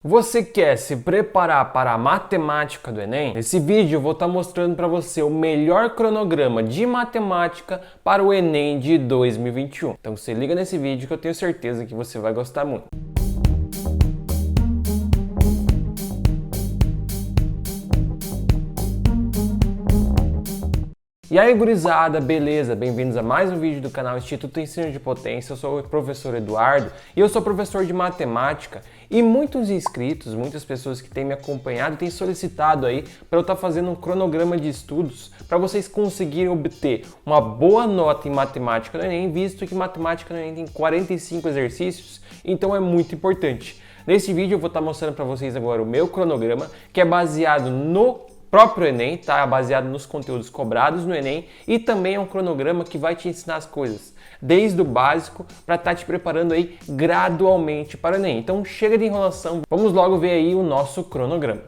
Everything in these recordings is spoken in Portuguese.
Você quer se preparar para a matemática do Enem? Nesse vídeo eu vou estar mostrando para você o melhor cronograma de matemática para o Enem de 2021. Então se liga nesse vídeo que eu tenho certeza que você vai gostar muito. E aí, gurizada, beleza? Bem-vindos a mais um vídeo do canal Instituto Ensino de Potência. Eu sou o professor Eduardo e eu sou professor de matemática. E muitos inscritos, muitas pessoas que têm me acompanhado têm solicitado aí para eu estar fazendo um cronograma de estudos para vocês conseguirem obter uma boa nota em matemática no Enem, visto que matemática no Enem tem 45 exercícios, então é muito importante. Nesse vídeo eu vou estar mostrando para vocês agora o meu cronograma, que é baseado no próprio Enem, tá? Baseado nos conteúdos cobrados no Enem, e também é um cronograma que vai te ensinar as coisas desde o básico para estar te preparando aí gradualmente para o Enem. Então chega de enrolação, vamos logo ver aí o nosso cronograma.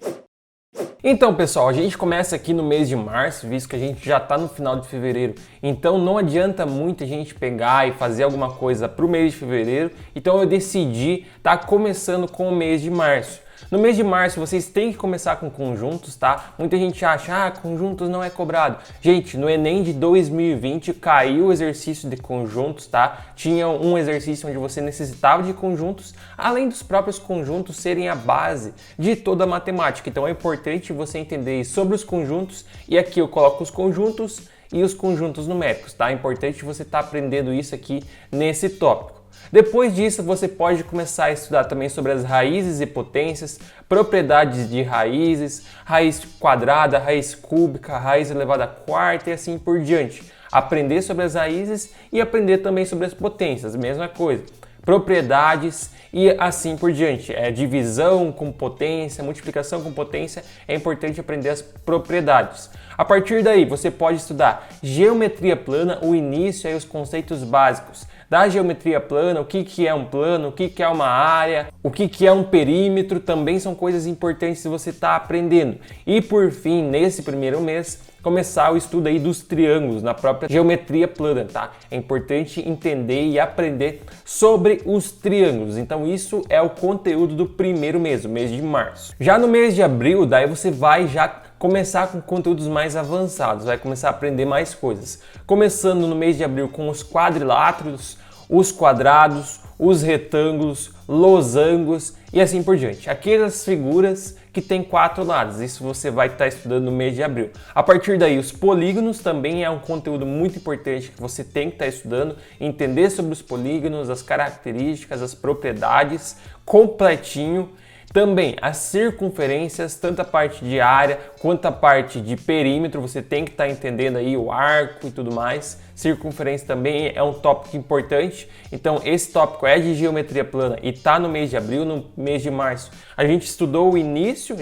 Então, pessoal, a gente começa aqui no mês de março, visto que a gente já está no final de fevereiro, então não adianta muito a gente pegar e fazer alguma coisa para o mês de fevereiro, então eu decidi estar começando com o mês de março. No mês de março vocês têm que começar com conjuntos, tá? Muita gente acha, conjuntos não é cobrado. Gente, no Enem de 2020 caiu o exercício de conjuntos, tá? Tinha um exercício onde você necessitava de conjuntos, além dos próprios conjuntos serem a base de toda a matemática. Então é importante você entender sobre os conjuntos, e aqui eu coloco os conjuntos e os conjuntos numéricos, tá? É importante você estar aprendendo isso aqui nesse tópico. Depois disso, você pode começar a estudar também sobre as raízes e potências, propriedades de raízes, raiz quadrada, raiz cúbica, raiz elevada à quarta e assim por diante. Aprender sobre as raízes e aprender também sobre as potências, mesma coisa. Propriedades e assim por diante. Divisão com potência, multiplicação com potência, é importante aprender as propriedades. A partir daí, você pode estudar geometria plana, o início e os conceitos básicos da geometria plana, o que é um plano, o que é uma área, o que é um perímetro, também são coisas importantes que você está aprendendo. E por fim, nesse primeiro mês, começar o estudo aí dos triângulos na própria geometria plana, tá? É importante entender e aprender sobre os triângulos. Então isso é o conteúdo do primeiro mês, o mês de março. Já no mês de abril, daí você vai já começar com conteúdos mais avançados, vai começar a aprender mais coisas. Começando no mês de abril com os quadriláteros, os quadrados, os retângulos, losangos e assim por diante. Aquelas figuras que tem 4 lados, isso você vai estar estudando no mês de abril. A partir daí, os polígonos também é um conteúdo muito importante que você tem que estar estudando, entender sobre os polígonos, as características, as propriedades, completinho. Também as circunferências, tanto a parte de área quanto a parte de perímetro, você tem que estar entendendo aí o arco e tudo mais. Circunferência também é um tópico importante, então esse tópico é de geometria plana e está no mês de abril. No mês de março a gente estuda o início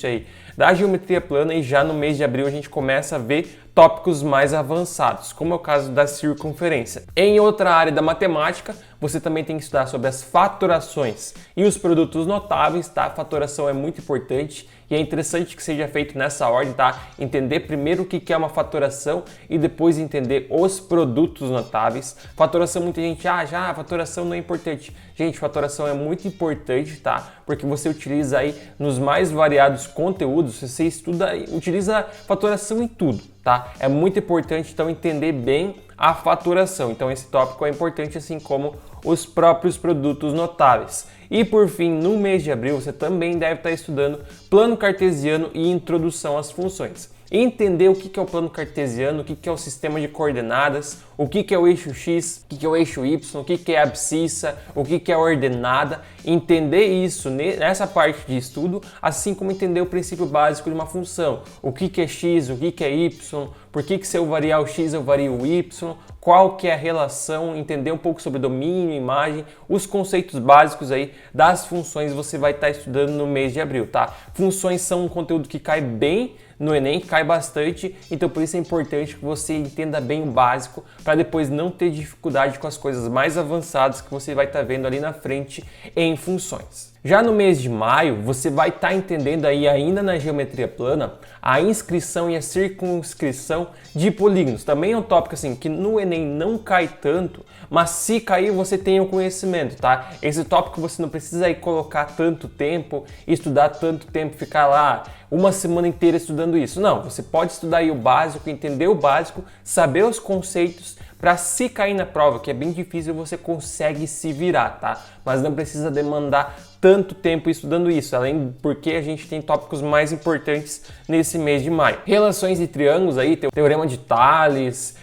aí da geometria plana, e já no mês de abril a gente começa a ver tópicos mais avançados, como é o caso da circunferência. Em outra área da matemática, você também tem que estudar sobre as fatorações e os produtos notáveis, tá? A fatoração é muito importante e é interessante que seja feito nessa ordem, tá? Entender primeiro o que é uma fatoração e depois entender os produtos notáveis. Fatoração, muita gente acha, fatoração não é importante. Gente, fatoração é muito importante, tá? Porque você utiliza aí nos mais variados conteúdos, você utiliza fatoração em tudo, tá? É muito importante então entender bem a fatoração. Então esse tópico é importante, assim como os próprios produtos notáveis. E por fim, no mês de abril, você também deve estar estudando plano cartesiano e introdução às funções. Entender o que é o plano cartesiano, o que é o sistema de coordenadas, o que é o eixo X, o que é o eixo Y, o que é a abscissa, o que é a ordenada. Entender isso nessa parte de estudo, assim como entender o princípio básico de uma função. O que é X, o que é Y, por que se eu variar o X eu vario o Y, qual que é a relação, entender um pouco sobre domínio, imagem, os conceitos básicos aí das funções você vai estar estudando no mês de abril, tá? Funções são um conteúdo que cai bem no Enem, cai bastante, então por isso é importante que você entenda bem o básico para depois não ter dificuldade com as coisas mais avançadas que você vai estar vendo ali na frente em funções. Já no mês de maio, você vai estar entendendo aí ainda na geometria plana a inscrição e a circunscrição de polígonos. Também é um tópico assim que no Enem não cai tanto, mas se cair você tem o conhecimento, tá? Esse tópico você não precisa aí colocar tanto tempo, estudar tanto tempo, ficar lá uma semana inteira estudando isso. Não, você pode estudar aí o básico, entender o básico, saber os conceitos, para se cair na prova, que é bem difícil, você consegue se virar, tá? Mas não precisa demandar tanto tempo estudando isso, além porque a gente tem tópicos mais importantes nesse mês de maio. Relações de triângulos aí, teorema de Tales,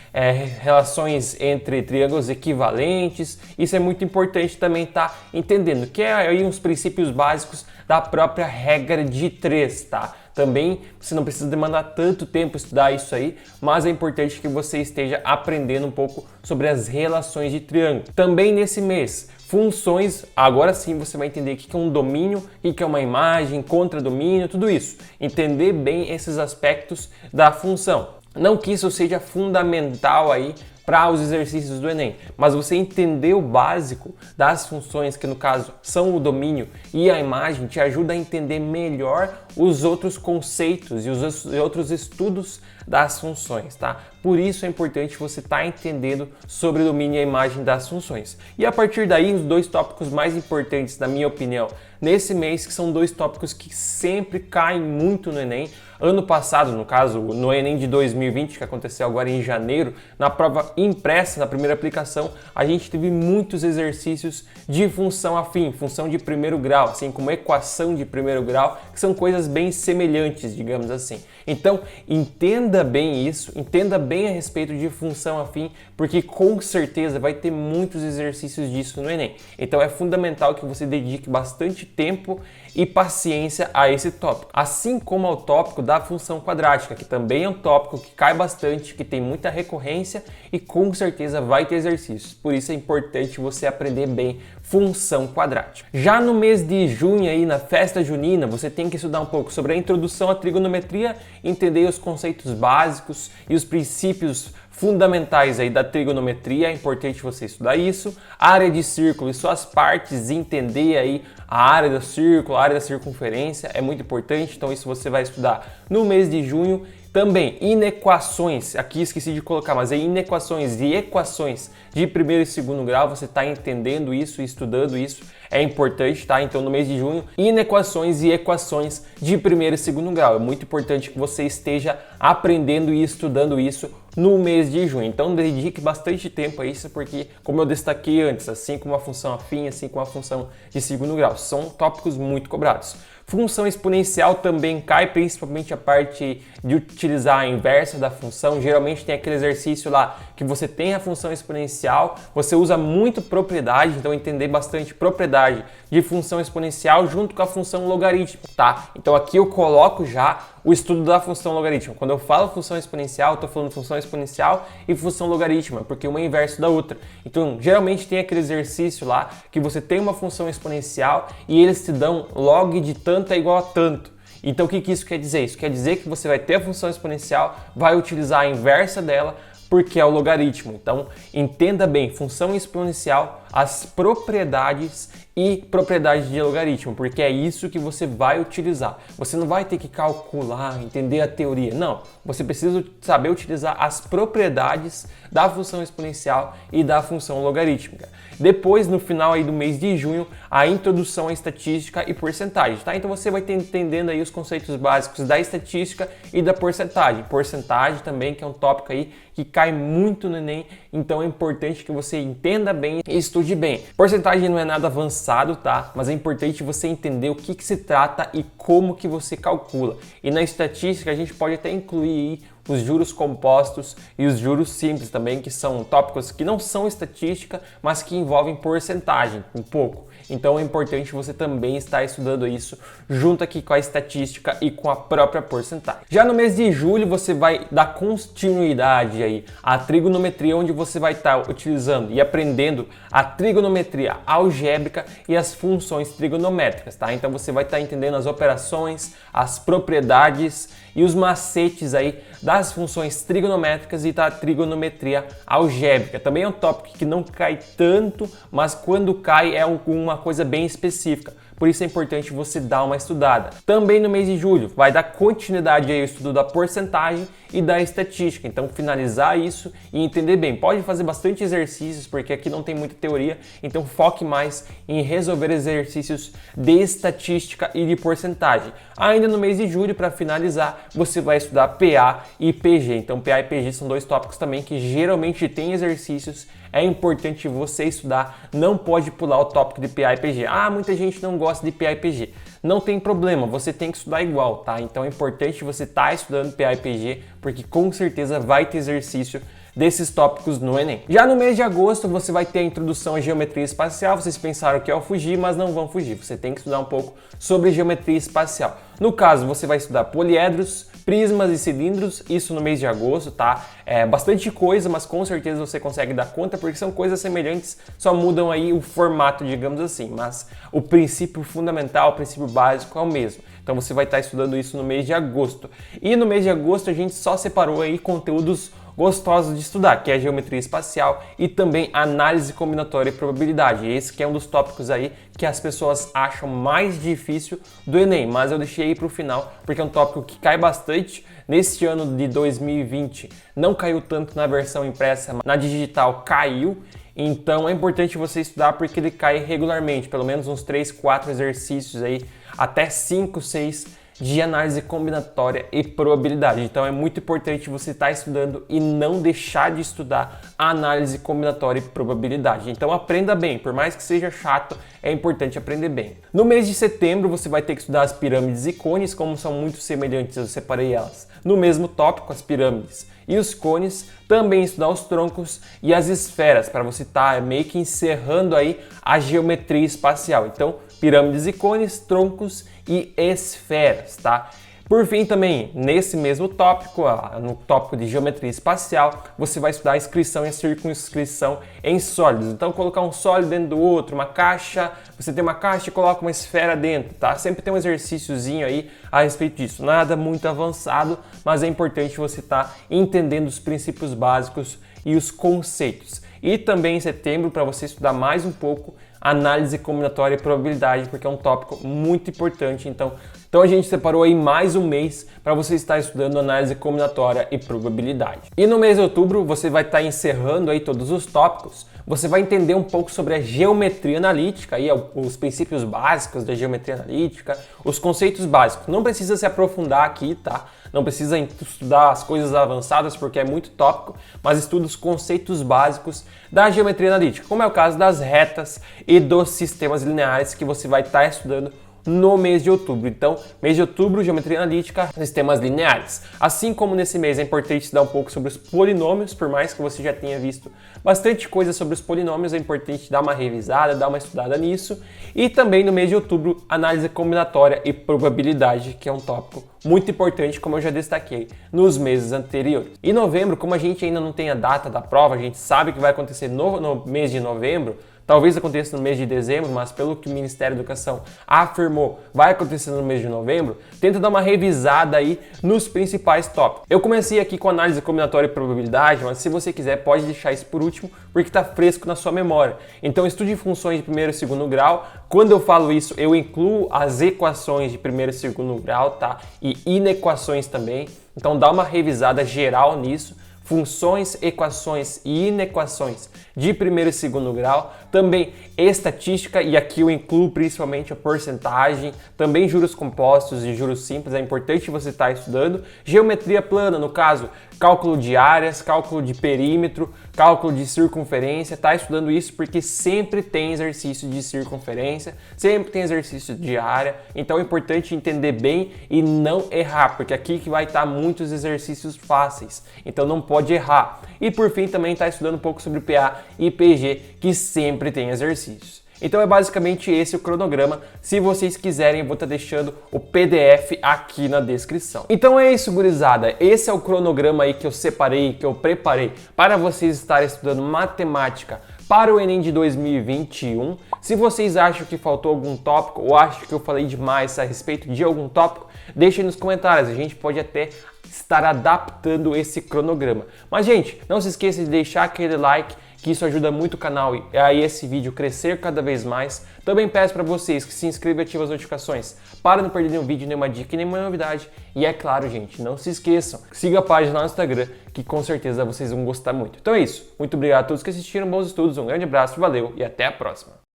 relações entre triângulos equivalentes, isso é muito importante também tá entendendo, que é aí uns princípios básicos da própria regra de 3, tá? Também você não precisa demandar tanto tempo estudar isso aí, mas é importante que você esteja aprendendo um pouco sobre as relações de triângulo. Também nesse mês, funções, agora sim você vai entender o que é um domínio, o que é uma imagem, contradomínio, tudo isso. Entender bem esses aspectos da função. Não que isso seja fundamental aí para os exercícios do Enem, mas você entender o básico das funções, que no caso são o domínio e a imagem, te ajuda a entender melhor os outros conceitos e os outros estudos das funções, tá? Por isso é importante você estar entendendo sobre o domínio e a imagem das funções. E a partir daí, os dois tópicos mais importantes, na minha opinião, nesse mês, que são dois tópicos que sempre caem muito no Enem. Ano passado, no caso, no Enem de 2020, que aconteceu agora em janeiro, na prova impressa, na primeira aplicação, a gente teve muitos exercícios de função afim, função de primeiro grau, assim como equação de primeiro grau, que são coisas bem semelhantes, digamos assim. Então, entenda bem isso, entenda bem a respeito de função afim, porque com certeza vai ter muitos exercícios disso no Enem. Então, é fundamental que você dedique bastante tempo e paciência a esse tópico. Assim como ao tópico da função quadrática, que também é um tópico que cai bastante, que tem muita recorrência e com certeza vai ter exercícios. Por isso é importante você aprender bem função quadrática. Já no mês de junho aí, na festa junina, você tem que estudar um pouco sobre a introdução à trigonometria, entender os conceitos básicos e os princípios fundamentais aí da trigonometria, é importante você estudar isso. Área de círculo e suas partes, entender aí a área do círculo, a área da circunferência, é muito importante, então isso você vai estudar no mês de junho. Também inequações, aqui esqueci de colocar, mas é inequações e equações de primeiro e segundo grau, você está entendendo isso e estudando isso, é importante, tá? Então no mês de junho, inequações e equações de primeiro e segundo grau, é muito importante que você esteja aprendendo e estudando isso no mês de junho. Então dedique bastante tempo a isso, porque como eu destaquei antes, assim como a função afim, assim como a função de segundo grau, são tópicos muito cobrados. Função exponencial também cai, principalmente a parte de utilizar a inversa da função. Geralmente tem aquele exercício lá que você tem a função exponencial, você usa muito propriedade, então entender bastante propriedade de função exponencial junto com a função logarítmica, tá? Então aqui eu coloco já o estudo da função logarítmica. Quando eu falo função exponencial, eu estou falando função exponencial e função logarítmica, porque uma é inverso da outra. Então, geralmente tem aquele exercício lá que você tem uma função exponencial e eles te dão log de tanto é igual a tanto. Então, o que isso quer dizer? Isso quer dizer que você vai ter a função exponencial, vai utilizar a inversa dela, porque é o logaritmo. Então, entenda bem, função exponencial, as propriedades e propriedades de logaritmo, porque é isso que você vai utilizar. Você não vai ter que calcular, entender a teoria, não. Você precisa saber utilizar as propriedades da função exponencial e da função logarítmica. Depois, no final aí do mês de junho, a introdução à estatística e porcentagem, tá? Então você vai ter entendendo aí os conceitos básicos da estatística e da porcentagem. Porcentagem também, que é um tópico aí que cai muito no Enem, então é importante que você entenda bem e estude bem. Porcentagem não é nada avançado, tá? Mas é importante você entender o que se trata e como que você calcula. E na estatística a gente pode até incluir os juros compostos e os juros simples também, que são tópicos que não são estatística, mas que envolvem porcentagem, um pouco. Então é importante você também estar estudando isso junto aqui com a estatística e com a própria porcentagem. Já no mês de julho você vai dar continuidade aí à trigonometria, onde você vai estar utilizando e aprendendo a trigonometria algébrica e as funções trigonométricas, tá? Então você vai estar entendendo as operações, as propriedades e os macetes aí das funções trigonométricas e da trigonometria algébrica. Também é um tópico que não cai tanto, mas quando cai é uma coisa bem específica. por isso é importante você dar uma estudada. Também no mês de julho vai dar continuidade aí ao estudo da porcentagem e da estatística, então finalizar isso e entender bem. Pode fazer bastante exercícios, porque aqui não tem muita teoria, então foque mais em resolver exercícios de estatística e de porcentagem. Ainda no mês de julho, para finalizar, você vai estudar PA e PG. Então PA e PG são dois tópicos também que geralmente tem exercícios. É importante você estudar, não pode pular o tópico de PA e PG. Ah, muita gente não gosta de PA e PG. Não tem problema, você tem que estudar igual, tá? Então é importante você estar estudando PA e PG, porque com certeza vai ter exercício desses tópicos no Enem. Já no mês de agosto você vai ter a introdução à geometria espacial. Vocês pensaram que é fugir, mas não vão fugir. Você tem que estudar um pouco sobre geometria espacial. No caso, você vai estudar poliedros, prismas e cilindros, isso no mês de agosto, tá? É bastante coisa, mas com certeza você consegue dar conta, porque são coisas semelhantes, só mudam aí o formato, digamos assim. Mas o princípio fundamental, o princípio básico é o mesmo. Então você vai estar estudando isso no mês de agosto. E no mês de agosto a gente só separou aí conteúdos gostosos de estudar, que é a geometria espacial e também análise combinatória e probabilidade. Esse que é um dos tópicos aí que as pessoas acham mais difícil do Enem, mas eu deixei aí para o final, porque é um tópico que cai bastante. Neste ano de 2020 não caiu tanto na versão impressa, mas na digital caiu. Então é importante você estudar porque ele cai regularmente, pelo menos uns 3, 4 exercícios aí, até 5, 6 de análise combinatória e probabilidade. Então é muito importante você estar estudando e não deixar de estudar a análise combinatória e probabilidade. Então aprenda bem, por mais que seja chato, é importante aprender bem. No mês de setembro você vai ter que estudar as pirâmides e cones, como são muito semelhantes, eu separei elas no mesmo tópico, as pirâmides e os cones, também estudar os troncos e as esferas, para você estar meio que encerrando aí a geometria espacial. Então, pirâmides e cones, troncos e esferas, tá? Por fim, também, nesse mesmo tópico, no tópico de geometria espacial, você vai estudar a inscrição e a circunscrição em sólidos. Então, colocar um sólido dentro do outro, uma caixa, você tem uma caixa e coloca uma esfera dentro, tá? Sempre tem um exercíciozinho aí a respeito disso. Nada muito avançado, mas é importante você estar entendendo os princípios básicos e os conceitos. E também em setembro, para você estudar mais um pouco, análise combinatória e probabilidade, porque é um tópico muito importante. Então a gente separou aí mais um mês para você estar estudando análise combinatória e probabilidade. E no mês de outubro você vai estar encerrando aí todos os tópicos. Você vai entender um pouco sobre a geometria analítica, aí, os princípios básicos da geometria analítica, os conceitos básicos. Não precisa se aprofundar aqui, tá? Não precisa estudar as coisas avançadas porque é muito tópico, mas estuda os conceitos básicos da geometria analítica, como é o caso das retas e dos sistemas lineares que você vai estar estudando no mês de outubro. Então, mês de outubro, geometria analítica, sistemas lineares. Assim como nesse mês é importante estudar um pouco sobre os polinômios, por mais que você já tenha visto bastante coisa sobre os polinômios, é importante dar uma revisada, dar uma estudada nisso. E também no mês de outubro, análise combinatória e probabilidade, que é um tópico muito importante, como eu já destaquei nos meses anteriores. Em novembro, como a gente ainda não tem a data da prova, a gente sabe que vai acontecer no mês de novembro, talvez aconteça no mês de dezembro, mas pelo que o Ministério da Educação afirmou, vai acontecer no mês de novembro, tenta dar uma revisada aí nos principais tópicos. Eu comecei aqui com análise combinatória e probabilidade, mas se você quiser pode deixar isso por último, porque está fresco na sua memória. Então estude funções de primeiro e segundo grau. Quando eu falo isso, eu incluo as equações de primeiro e segundo grau, tá? E inequações também. Então dá uma revisada geral nisso. Funções, equações e inequações de primeiro e segundo grau, também estatística, e aqui eu incluo principalmente a porcentagem, também juros compostos e juros simples, é importante você estar estudando, geometria plana, no caso, cálculo de áreas, cálculo de perímetro, cálculo de circunferência, tá estudando isso porque sempre tem exercício de circunferência, sempre tem exercício de área, então é importante entender bem e não errar, porque aqui que vai estar muitos exercícios fáceis, então não pode errar. E por fim também está estudando um pouco sobre PA e PG, que sempre tem exercícios. Então é basicamente esse o cronograma. Se vocês quiserem, eu vou estar deixando o PDF aqui na descrição. Então é isso, gurizada. Esse é o cronograma aí que eu separei, que eu preparei para vocês estarem estudando matemática para o Enem de 2021. Se vocês acham que faltou algum tópico ou acham que eu falei demais a respeito de algum tópico, deixem nos comentários. A gente pode até estar adaptando esse cronograma. Mas, gente, não se esqueça de deixar aquele like que isso ajuda muito o canal e a esse vídeo crescer cada vez mais. Também peço para vocês que se inscrevam e ativem as notificações para não perder nenhum vídeo, nenhuma dica, nenhuma novidade. E é claro, gente, não se esqueçam, siga a página lá no Instagram, que com certeza vocês vão gostar muito. Então é isso, muito obrigado a todos que assistiram, bons estudos, um grande abraço, valeu e até a próxima!